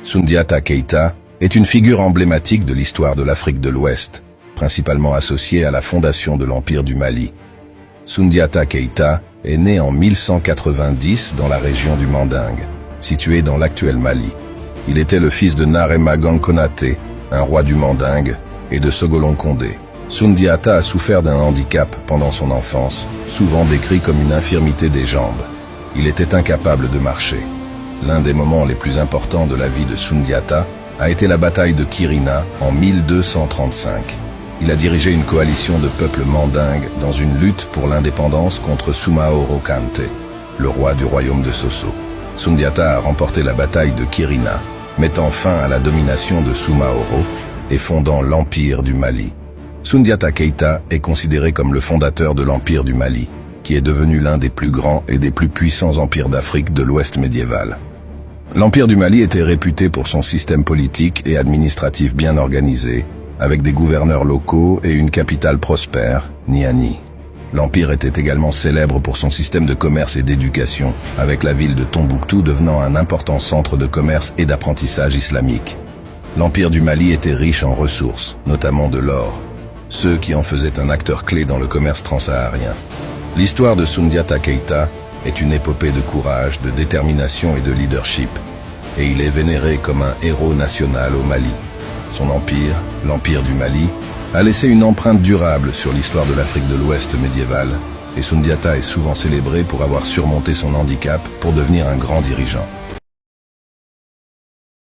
Soundiata Keïta est une figure emblématique de l'histoire de l'Afrique de l'Ouest, principalement associée à la fondation de l'Empire du Mali. Soundiata Keïta est né en 1190 dans la région du Mandingue, située dans l'actuel Mali. Il était le fils de Narema Konaté, un roi du Mandingue, et de Sogolon Condé. Soundiata a souffert d'un handicap pendant son enfance, souvent décrit comme une infirmité des jambes. Il était incapable de marcher. L'un des moments les plus importants de la vie de Soundiata a été la bataille de Kirina en 1235. Il a dirigé une coalition de peuples mandingues dans une lutte pour l'indépendance contre Soumaoro Kante, le roi du royaume de Sosso. Soundiata a remporté la bataille de Kirina, mettant fin à la domination de Soumaoro et fondant l'Empire du Mali. Soundiata Keïta est considéré comme le fondateur de l'Empire du Mali, qui est devenu l'un des plus grands et des plus puissants empires d'Afrique de l'Ouest médiéval. L'Empire du Mali était réputé pour son système politique et administratif bien organisé, avec des gouverneurs locaux et une capitale prospère, Niani. L'Empire était également célèbre pour son système de commerce et d'éducation, avec la ville de Tombouctou devenant un important centre de commerce et d'apprentissage islamique. L'Empire du Mali était riche en ressources, notamment de l'or, ce qui en faisait un acteur clé dans le commerce transsaharien. L'histoire de Soundiata Keïta est une épopée de courage, de détermination et de leadership, et il est vénéré comme un héros national au Mali. Son empire, l'Empire du Mali, a laissé une empreinte durable sur l'histoire de l'Afrique de l'Ouest médiévale, et Soundiata est souvent célébré pour avoir surmonté son handicap pour devenir un grand dirigeant.